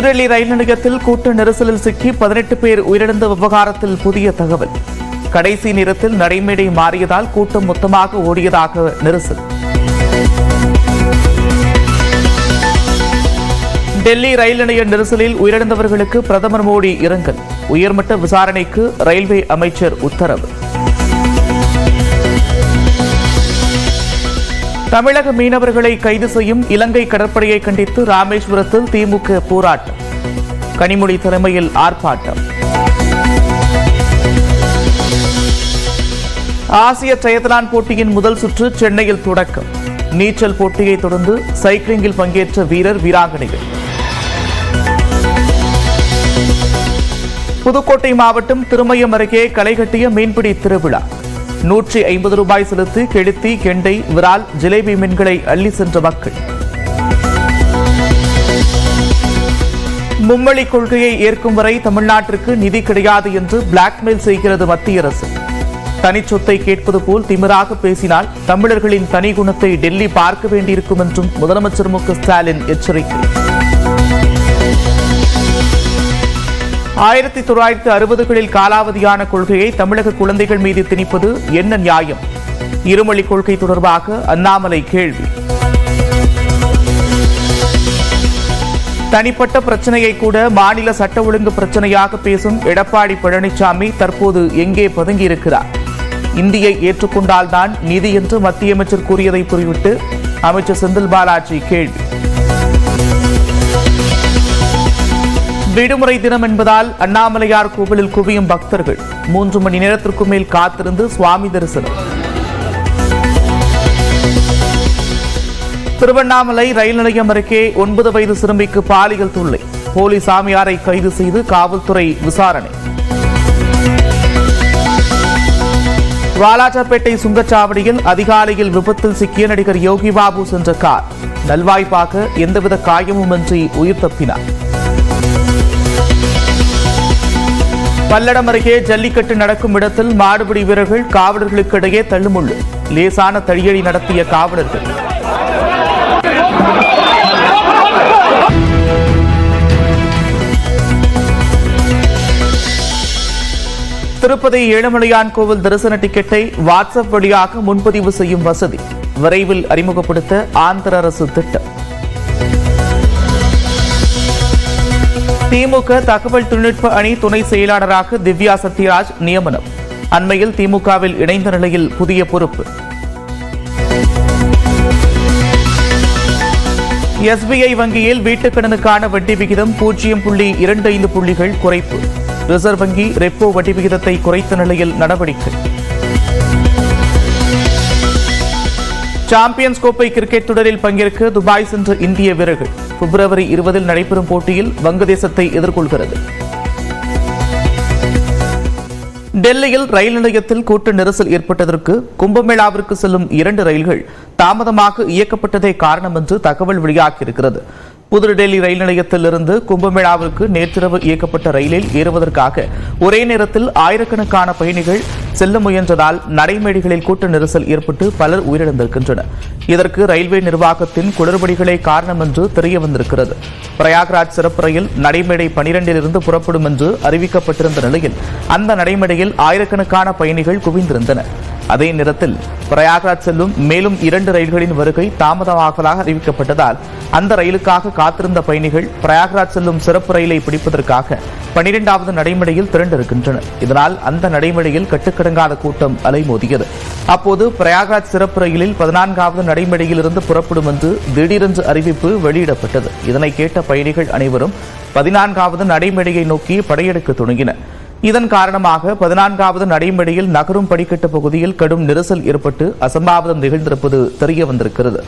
புதுடெல்லி ரயில் நிலையத்தில் கூட்ட நெரிசலில் சிக்கி 18 பேர் உயிரிழந்த விவகாரத்தில் புதிய தகவல். கடைசி நேரத்தில் நடைமேடை மாறியதால் கூட்டம் மொத்தமாக ஓடியதாக நெரிசல். டெல்லி ரயில் நிலைய நெரிசலில் உயிரிழந்தவர்களுக்கு பிரதமர் மோடி இரங்கல். உயர்மட்ட விசாரணைக்கு ரயில்வே அமைச்சர் உத்தரவு. தமிழக மீனவர்களை கைது செய்யும் இலங்கை கடற்படையை கண்டித்து ராமேஸ்வரத்தில் திமுக போராட்டம். கனிமொழி தலைமையில் ஆர்ப்பாட்டம். ஆசிய ட்ரையத்லான் போட்டியின் முதல் சுற்று சென்னையில் தொடக்கம். நீச்சல் போட்டியை தொடர்ந்து சைக்கிளிங்கில் பங்கேற்ற வீரர் வீராங்கனைகள். புதுக்கோட்டை மாவட்டம் திருமயம் அருகே களைகட்டிய மீன்பிடி திருவிழா. 150 ரூபாய் செலுத்தி கெளுத்தி, கெண்டை, விரால், ஜிலேபி மீன்களை அள்ளி சென்ற மக்கள். மும்மொழி கொள்கையை ஏற்கும் வரை தமிழ்நாட்டிற்கு நிதி கிடையாது என்று பிளாக்மெயில் செய்கிறது மத்திய அரசு. தனிச்சொத்தை கேட்பது போல் திமிராக பேசினால் தமிழர்களின் தனி குணத்தை டெல்லி பார்க்க வேண்டியிருக்கும் என்றும் முதலமைச்சர் மு.க. ஸ்டாலின் எச்சரிக்கை. 1960களில் காலாவதியான கொள்கையை தமிழக குழந்தைகள் மீது திணிப்பது என்ன நியாயம்? இருமொழி கொள்கை தொடர்பாக அண்ணாமலை கேள்வி. தனிப்பட்ட பிரச்சனையை கூட மாநில சட்ட ஒழுங்கு பிரச்சனையாக பேசும் எடப்பாடி பழனிசாமி தற்போது எங்கே பதுங்கியிருக்கிறார்? இந்தியை ஏற்றுக்கொண்டால்தான் நிதி என்று மத்திய அமைச்சர் கூறியதை புரிவிட்டு அமைச்சர் செந்தில் பாலாஜி கேள்வி. விடுமுறை தினம் என்பதால் அண்ணாமலையார் கோவிலில் குவியும் பக்தர்கள். 3 மணி நேரத்திற்கு மேல் காத்திருந்து சுவாமி தரிசனம். திருவண்ணாமலை ரயில் நிலையம் அருகே 9 வயது சிறுமிக்கு பாலியல் தொல்லை. போலி சாமியாரை கைது செய்து காவல்துறை விசாரணை. வாலாஜாப்பேட்டை சுங்கச்சாவடியில் அதிகாலையில் விபத்தில் சிக்கிய நடிகர் யோகி பாபு சென்ற கார் நல்வாய்ப்பாக எந்தவித காயமுமின்றி உயிர் தப்பினார். பல்லடம் அருகே ஜல்லிக்கட்டு நடக்கும் இடத்தில் மாடுபிடி வீரர்கள் காவலர்களுக்கு இடையே தள்ளுமுள்ளு. லேசான தடியடி நடத்திய காவலர்கள். திருப்பதி ஏழுமலையான் கோவில் தரிசன டிக்கெட்டை வாட்ஸ்அப் வழியாக முன்பதிவு செய்யும் வசதி விரைவில் அறிமுகப்படுத்த ஆந்திர அரசு திட்டம். திமுக தகவல் தொழில்நுட்ப அணி துணை செயலாளராக திவ்யா சத்யராஜ் நியமனம். அண்மையில் திமுகவில் இணைந்த நிலையில் புதிய பொறுப்பு. எஸ்பிஐ வங்கியில் வீட்டுக்கடனுக்கான வட்டி விகிதம் 0.25 புள்ளிகள் குறைப்பு. ரிசர்வ் வங்கி ரெப்போ வட்டி விகிதத்தை குறைத்த நிலையில் நடவடிக்கை. சாம்பியன்ஸ் கோப்பை கிரிக்கெட் தொடரில் பங்கேற்க துபாய் சென்ற இந்திய வீரர்கள் பிப்ரவரி 20 நடைபெறும் போட்டியில் வங்கதேசத்தை எதிர்கொள்கிறது. டெல்லியில் ரயில் நிலையத்தில் கூட்ட நெரிசல் ஏற்பட்டதற்கு கும்பமேளாவிற்கு செல்லும் 2 ரயில்கள் தாமதமாக இயக்கப்பட்டதே காரணம் என்று தகவல் வெளியாகியிருக்கிறது. புதுடெல்லி ரயில் நிலையத்தில் இருந்து கும்பமேளாவிற்கு நேற்றிரவு இயக்கப்பட்ட ரயிலில் ஏறுவதற்காக ஒரே நேரத்தில் ஆயிரக்கணக்கான பயணிகள் செல்ல முயன்றதால் நடைமேடைகளில் கூட்ட நெரிசல் ஏற்பட்டு பலர் உயிரிழந்திருக்கின்றனர். இதற்கு ரயில்வே நிர்வாகத்தின் குளறுபடிகளே காரணம் என்று தெரிய வந்திருக்கிறது. பிரயாக்ராஜ் சிறப்பு ரயில் நடைமேடை 12 புறப்படும் என்று அறிவிக்கப்பட்டிருந்த நிலையில் அந்த நடைமேடையில் ஆயிரக்கணக்கான பயணிகள் குவிந்திருந்தனர். அதே நேரத்தில் பிரயாக்ராஜ் செல்லும் மேலும் 2 ரயில்களின் வருகை தாமதமாகதாக அறிவிக்கப்பட்டதால் அந்த ரயிலுக்காக காத்திருந்த பயணிகள் பிரயாக்ராஜ் செல்லும் சிறப்பு ரயிலை பிடிப்பதற்காக 12வது நடைமேடையில் திரண்டிருக்கின்றனர். இதனால் அந்த நடைமேடையில் கட்டுக்கடங்காத கூட்டம் அலைமோதியது. அப்போது பிரயாக்ராஜ் சிறப்பு ரயிலில் 14வது நடைமேடையில் இருந்து புறப்படும் என்று திடீரென்று அறிவிப்பு வெளியிடப்பட்டது. இதனை கேட்ட பயணிகள் அனைவரும் 14வது நடைமேடையை நோக்கி படையெடுக்க தொடங்கினர். இதன் காரணமாக 14வது நடைமேடையில் நகரும் படிக்கட்டு பகுதியில் கடும் நெரிசல் ஏற்பட்டு அசம்பாவிதம் நிகழ்ந்திருப்பது தெரிய வந்திருக்கிறது.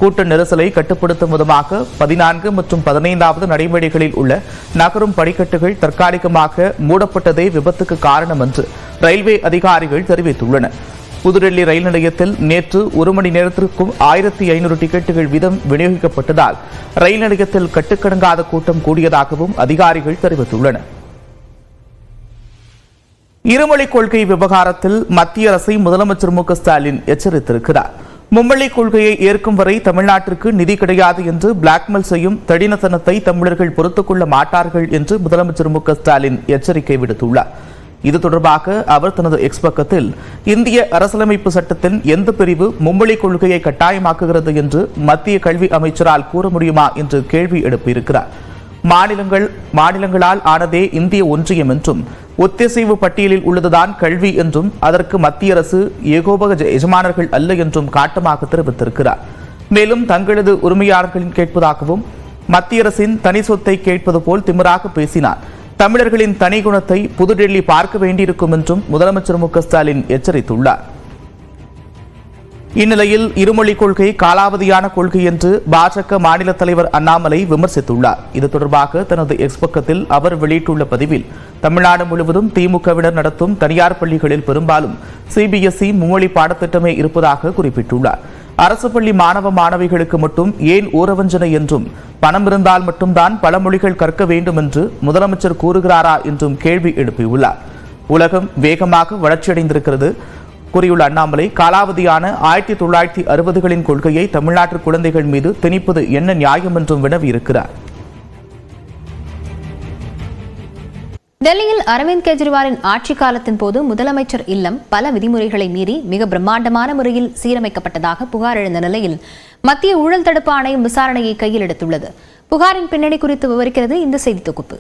கூட்ட நெரிசலை கட்டுப்படுத்தும் விதமாக 14 மற்றும் 15வது நடைமேடைகளில் உள்ள நகரும் படிக்கட்டுகள் தற்காலிகமாக மூடப்பட்டதே விபத்துக்கு காரணம் என்று ரயில்வே அதிகாரிகள் தெரிவித்துள்ளனர். புதுடெல்லி ரயில் நிலையத்தில் நேற்று 1 மணி நேரத்திற்கும் 1500 டிக்கெட்டுகள் வீதம் விநியோகிக்கப்பட்டதால் ரயில் நிலையத்தில் கட்டுக்கடங்காத கூட்டம் கூடியதாகவும் அதிகாரிகள் தெரிவித்துள்ளனர். இருமொழி கொள்கை விவகாரத்தில் மத்திய அரசை முதலமைச்சர் மு.க. ஸ்டாலின் எச்சரித்திருக்கிறார். மும்மொழி கொள்கையை ஏற்கும் வரை தமிழ்நாட்டிற்கு நிதி கிடையாது என்று பிளாக்மெயில் செய்யும் தடினத்தனத்தை தமிழர்கள் பொறுத்துக் கொள்ள மாட்டார்கள் என்று முதலமைச்சர் மு க ஸ்டாலின் எச்சரிக்கை விடுத்துள்ளார். இது தொடர்பாக அவர் தனது எக்ஸ் பக்கத்தில் இந்திய அரசியலமைப்பு சட்டத்தின் எந்த பிரிவு மும்மொழி கொள்கையை கட்டாயமாக்குகிறது என்று மத்திய கல்வி அமைச்சரால் கூற முடியுமா என்று கேள்வி எழுப்பியிருக்கிறார். மாநிலங்களால் ஆனதே இந்திய ஒன்றியம் என்றும் ஒத்திசைவு பட்டியலில் உள்ளதுதான் கல்வி என்றும் அதற்கு மத்திய அரசு ஏகோபக எஜமானர்கள் அல்ல என்றும் காட்டமாக தெரிவித்திருக்கிறார். மேலும் தங்களது உரிமையாளர்களின் கேட்பதாகவும் மத்திய அரசின் தனி சொத்தை கேட்பது போல் திமிராக பேசினார். தமிழர்களின் தனி குணத்தை புதுடெல்லி பார்க்க வேண்டியிருக்கும் என்றும் முதலமைச்சர் மு க ஸ்டாலின் எச்சரித்துள்ளார். இந்நிலையில் இருமொழிக் கொள்கை காலாவதியான கொள்கை என்று பாஜக மாநில தலைவர் அண்ணாமலை விமர்சித்துள்ளார். இது தொடர்பாக தனது எக்ஸ் பக்கத்தில் அவர் வெளியிட்டுள்ள பதிவில், தமிழ்நாடு முழுவதும் திமுகவினர் நடத்தும் தனியார் பள்ளிகளில் பெரும்பாலும் சிபிஎஸ்இ மும்மொழி பாடத்திட்டமே இருப்பதாக குறிப்பிட்டுள்ளார். அரசு பள்ளி மாணவ மாணவிகளுக்கு மட்டும் ஏன் ஊரவஞ்சனை என்றும் பணம் இருந்தால் மட்டும்தான் பல மொழிகள் கற்க வேண்டும் என்று முதலமைச்சர் கூறுகிறாரா என்றும் கேள்வி எழுப்பியுள்ளார். உலகம் வேகமாக வளர்ச்சியடைந்திருக்கிறது கூறியுள்ள அண்ணாமலை, காலாவதியான 1960களின் கொள்கையை தமிழ்நாட்டு குழந்தைகள் மீது திணிப்பது என்ன நியாயம் என்றும் வினவியிருக்கிறார். டெல்லியில் அரவிந்த் கெஜ்ரிவாலின் ஆட்சி காலத்தின் போது முதலமைச்சர் இல்லம் பல விதிமுறைகளை மீறி மிக பிரம்மாண்டமான முறையில் சீரமைக்கப்பட்டதாக புகார் எழுந்த நிலையில் மத்திய ஊழல் தடுப்பு ஆணையம் விசாரணையை கையில் எடுத்துள்ளது. புகாரின் பின்னணி குறித்து விவரிக்கிறது இந்த செய்தி தொகுப்பு.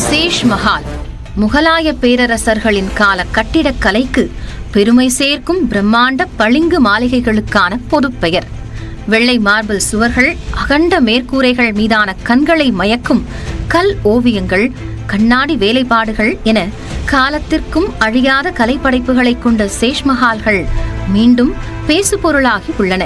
சேஷ் மஹால் முகலாய பேரரசர்களின் கால கட்டிடக்கலைக்கு பெருமை சேர்க்கும் பிரம்மாண்ட பளிங்கு மாளிகைகளுக்கான பொதுப்பெயர். வெள்ளை மார்பிள் சுவர்கள், அகண்ட மேற்கூரைகள் மீதான கண்களை மயக்கும் கல் ஓவியங்கள், கண்ணாடி வேலைப்பாடுகள் என காலத்திற்கும் அழியாத கலைப்படைப்புகளை கொண்ட சேஷ்மஹால்கள் மீண்டும் பேசுபொருளாகி உள்ளன.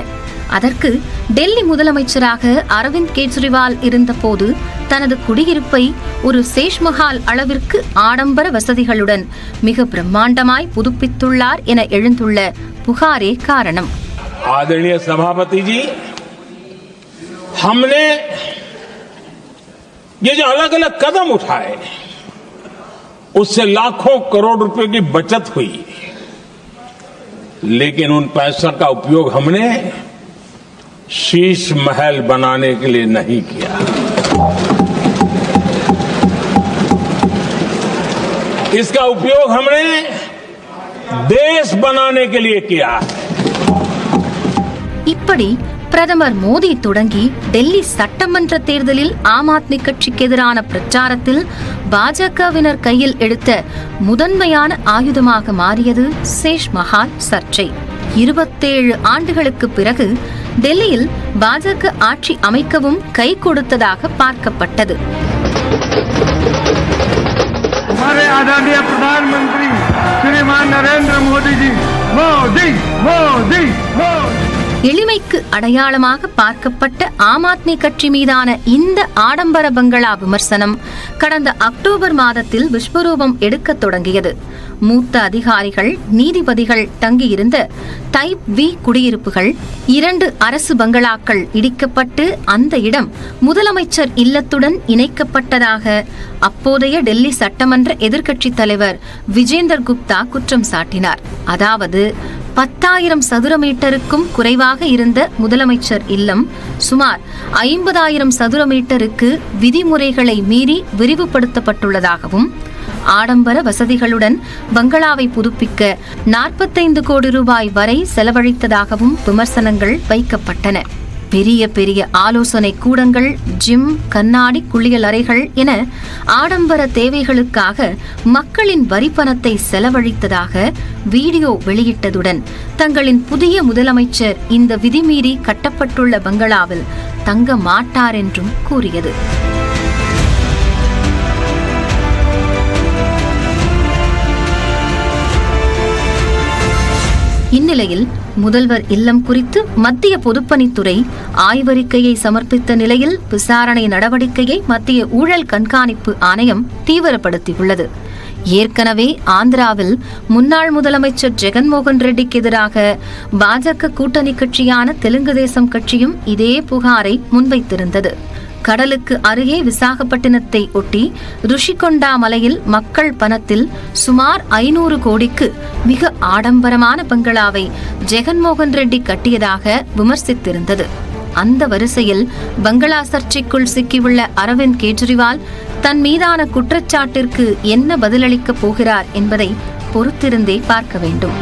அதற்கு டெல்லி முதலமைச்சராக அரவிந்த் கெஜ்ரிவால் இருந்தபோது தனது குடியிருப்பை ஒரு சேஷ்மஹால் அளவிற்கு ஆடம்பர வசதிகளுடன் மிக பிரம்மாண்டமாய் புதுப்பித்துள்ளார் என எழுந்துள்ள புகாரே காரணம். आदरणीय सभापति जी, हमने ये जो अलग अलग कदम उठाए उससे लाखों करोड़ रुपए की बचत हुई, लेकिन उन पैसों का उपयोग हमने शीश महल बनाने के लिए नहीं किया. इसका उपयोग हमने देश बनाने के लिए किया. இப்படி பிரதமர் மோடி தொடங்கி டெல்லி சட்டமன்ற தேர்தலில் ஆம் ஆத்மி கட்சிக்கு எதிரான பிரச்சாரத்தில் பாஜகவினர் கையில் எடுத்த முதன்மையான ஆயுதமாக மாறியது சேஷ் மஹால் சர்ச்சை. 27 ஆண்டுகளுக்கு பிறகு டெல்லியில் பாஜக ஆட்சி அமைக்கவும் கை கொடுத்ததாக பார்க்கப்பட்டது. हमारे आदरणीय प्रधानमंत्री श्रीमान नरेंद्र मोदी जी, मोदी मोदी मोदी. எளிமைக்கு அடையாளமாக பார்க்கப்பட்ட ஆம் ஆத்மி கட்சி மீதான இந்த ஆடம்பர பங்களா விமர்சனம் கடந்த அக்டோபர் மாதத்தில் விஸ்வரூபம் எடுக்க தொடங்கியது. மூத்த அதிகாரிகள், நீதிபதிகள் தங்கியிருந்த டைப் வி குடியிருப்புகள், 2 அரசு பங்களாக்கள் இடிக்கப்பட்டு அந்த இடம் முதலமைச்சர் இல்லத்துடன் இணைக்கப்பட்டதாக அப்போதைய டெல்லி சட்டமன்ற எதிர்க்கட்சித் தலைவர் விஜேந்தர் குப்தா குற்றம் சாட்டினார். அதாவது 10,000 சதுர மீட்டருக்கும் குறைவாக இருந்த முதலமைச்சர் இல்லம் சுமார் 50,000 சதுர மீட்டருக்கு விதிமுறைகளை மீறி விரிவுபடுத்தப்பட்டுள்ளதாகவும், ஆடம்பர வசதிகளுடன் பங்களாவை புதுப்பிக்க 45 கோடி ரூபாய் வரை செலவழித்ததாகவும் விமர்சனங்கள் வைக்கப்பட்டன. பெரிய பெரிய ஆலோசனை கூடங்கள், ஜிம், கண்ணாடி குளியல் அறைகள் என ஆடம்பர தேவைகளுக்காக மக்களின் வரிப்பணத்தை செலவழித்ததாக வீடியோ வெளியிட்டதுடன் தங்களின் புதிய முதலமைச்சர் இந்த விதிமீறி கட்டப்பட்டுள்ள பங்களாவில் தங்க மாட்டார் என்றும் கூறியது. இந்நிலையில் முதல்வர் இல்லம் குறித்து மத்திய பொதுப்பணித்துறை ஆய்வறிக்கையை சமர்ப்பித்த நிலையில் விசாரணை நடவடிக்கையை மத்திய ஊழல் கண்காணிப்பு ஆணையம் தீவிரப்படுத்தியுள்ளது. ஏற்கனவே ஆந்திராவில் முன்னாள் முதலமைச்சர் ஜெகன்மோகன் ரெட்டிக்கு எதிராக பாஜக கூட்டணி கட்சியான தெலுங்கு தேசம் கட்சியும் இதே புகாரை முன்வைத்திருந்தது. கடலுக்கு அருகே விசாகப்பட்டினத்தை ஒட்டி ருஷிகொண்டா மலையில் மக்கள் பணத்தில் சுமார் 500 கோடிக்கு மிக ஆடம்பரமான பங்களாவை ஜெகன்மோகன் ரெட்டி கட்டியதாக விமர்சித்திருந்தது. அந்த வரிசையில் பங்களா சர்ச்சைக்குள் சிக்கியுள்ள அரவிந்த் கெஜ்ரிவால் தன் மீதான குற்றச்சாட்டிற்கு என்ன பதிலளிக்கப் போகிறார் என்பதை பொறுத்திருந்தே பார்க்க வேண்டும்.